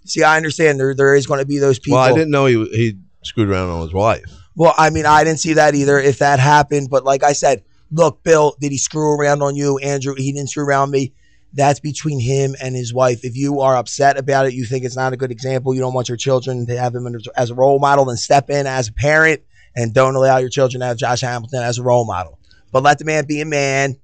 See, I understand there is going to be those people. Well, I didn't know he screwed around on his wife. Well, I mean, I didn't see that either if that happened. But like I said, look, Bill, did he screw around on you? Andrew, he didn't screw around me. That's between him and his wife. If you are upset about it, you think it's not a good example, you don't want your children to have him as a role model, then step in as a parent and don't allow your children to have Josh Hamilton as a role model. But let the man be a man.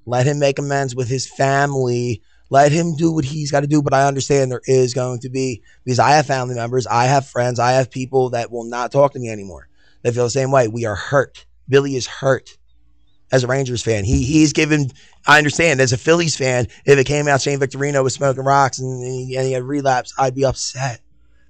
Let him make amends with his family. Let him do what he's got to do. But I understand there is going to be, because I have family members, I have friends, I have people that will not talk to me anymore. They feel the same way. We are hurt. Billy is hurt as a Rangers fan. He's given, I understand, as a Phillies fan, if it came out Shane Victorino was smoking rocks and he had relapse, I'd be upset.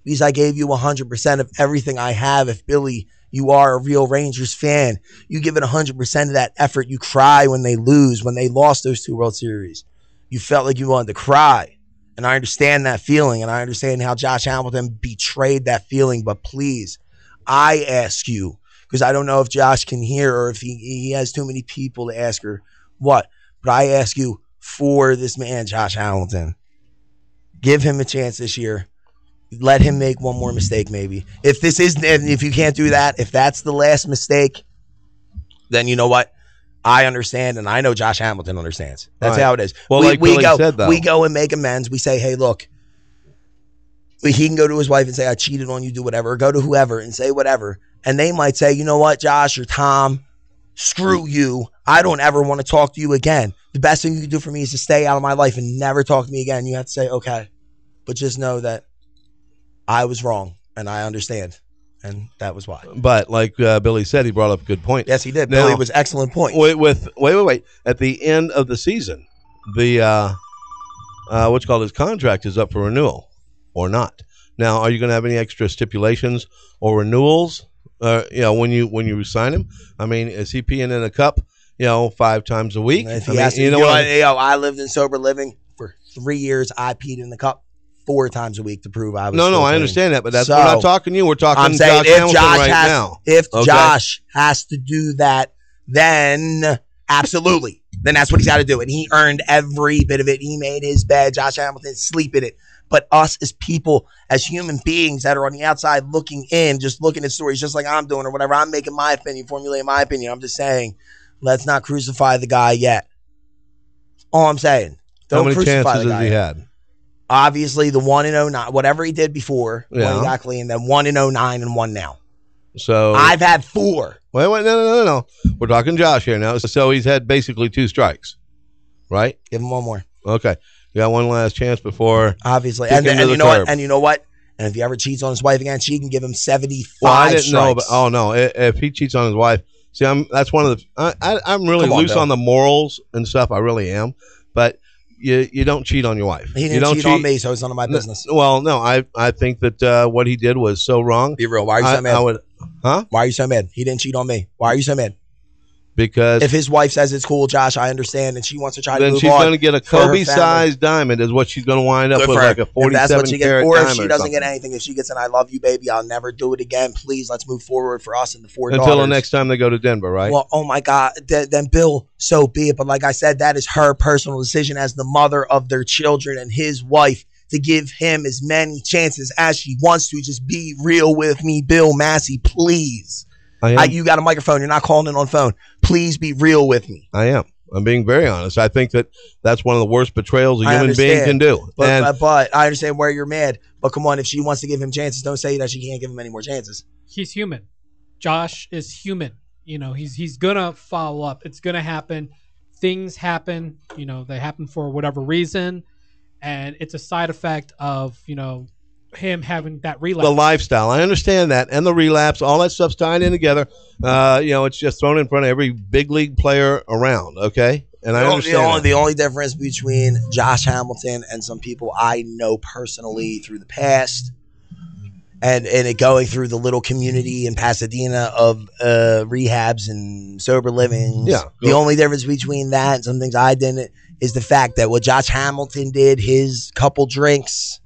Because I gave you 100% of everything I have. If Billy, you are a real Rangers fan, you give it 100% of that effort. You cry when they lose, when they lost those 2 World Series. You felt like you wanted to cry. And I understand that feeling, and I understand how Josh Hamilton betrayed that feeling. But please, I ask you, because I don't know if Josh can hear or if he has too many people to ask her what, but I ask you for this man, Josh Hamilton, give him a chance this year. Let him make one more mistake, maybe. If this isn't, and if you can't do that, if that's the last mistake, then you know what? I understand, and I know Josh Hamilton understands. That's how it is. Well, we go and make amends. We say, hey, look, he can go to his wife and say, I cheated on you, do whatever. Or go to whoever and say whatever. And they might say, you know what, Josh or Tom, screw you. I don't ever want to talk to you again. The best thing you can do for me is to stay out of my life and never talk to me again. You have to say, okay. But just know that I was wrong, and I understand. And that was why. But like Billy said, he brought up a good point. Yes, he did. Now, Billy was excellent point. Wait. At the end of the season, the what's called his contract is up for renewal or not. Now, are you going to have any extra stipulations or renewals? When you sign him, I mean, is he peeing in a cup? 5 times a week. If he has to, I lived in sober living for 3 years. I peed in the cup 4 times a week to prove I was. No, I understand that, but we're not talking you. We're talking I'm saying Josh Hamilton right now. If Josh has to do that, then absolutely. Then that's what he's got to do. And he earned every bit of it. He made his bed. Josh Hamilton sleep in it. But us as people, as human beings that are on the outside looking in, just looking at stories just like I'm doing or whatever, I'm making my opinion, formulating my opinion. I'm just saying, let's not crucify the guy yet. All I'm saying. How many chances has he had? Obviously, the 1-09, whatever he did before, when he got clean, then 1-09 and 1 now. So I've had 4. Wait, no. We're talking Josh here now. So he's had basically 2 strikes, right? Give him one more. Okay. You got one last chance before. Obviously. And you know what? And you know what? And if he ever cheats on his wife again, she can give him 75 strikes. If he cheats on his wife, see, that's one of the. I'm really loose on the morals and stuff. I really am, but you don't cheat on your wife. He didn't cheat on me, so it's none of my business. Well, no, I think that what he did was so wrong. Be real. Why are you so mad? Why are you so mad? He didn't cheat on me. Why are you so mad? Because if his wife says it's cool, Josh, I understand, and she wants to try to move on. Then she's going to get a Kobe-sized diamond is what she's going to wind up with, like a 47-carat or diamond. If she doesn't get anything, if she gets an I love you, baby, I'll never do it again. Please, let's move forward for us and the 4 daughters. Until the next time they go to Denver, right? Well, oh, my God. Then, Bill, so be it. But like I said, that is her personal decision as the mother of their children and his wife to give him as many chances as she wants to. Just be real with me, Bill Massey, please. You got a microphone. You're not calling in on phone. Please be real with me. I am. I'm being very honest. I think that's one of the worst betrayals a human being can do. But I understand where you're mad. But come on, if she wants to give him chances, don't say that she can't give him any more chances. He's human. Josh is human. He's gonna follow up. It's gonna happen. Things happen. They happen for whatever reason, and it's a side effect of him having that relapse. The lifestyle. I understand that. And the relapse, all that stuff's tied in together. It's just thrown in front of every big league player around, okay? And I understand the only difference between Josh Hamilton and some people I know personally through the past and it going through the little community in Pasadena of rehabs and sober livings. Yeah, the only difference between that and some things I didn't is the fact that what Josh Hamilton did, his couple drinks,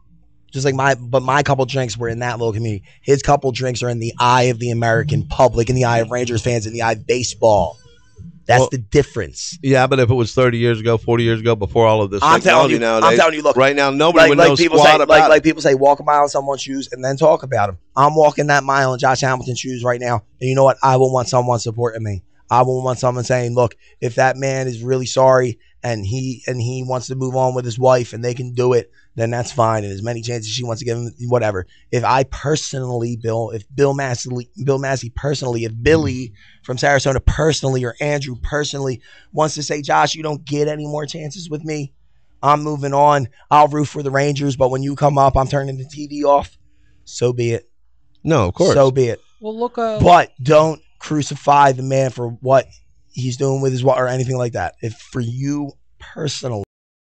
just like my couple drinks were in that little community. His couple drinks are in the eye of the American public, in the eye of Rangers fans, in the eye of baseball. That's Well, the difference. Yeah, but if it was 30 years ago, 40 years ago, before all of this I'm telling technology you. nowadays, I'm telling you. Look, right now nobody would know people squat say, about like it. people say, walk a mile in someone's shoes and then talk about him. I'm walking that mile in Josh Hamilton's shoes right now, and you know what? I will want someone supporting me. I will want someone saying, look, if that man is really sorry and he wants to move on with his wife and they can do it, then that's fine. And as many chances she wants to give him, whatever. If I personally, if Bill Massey personally, if Billy from Sarasota personally, or Andrew personally wants to say, Josh, you don't get any more chances with me, I'm moving on. I'll root for the Rangers, but when you come up, I'm turning the TV off. So be it. No, of course. So be it. Well, look. But don't crucify the man for what he's doing with his wife or anything like that. If for you personally,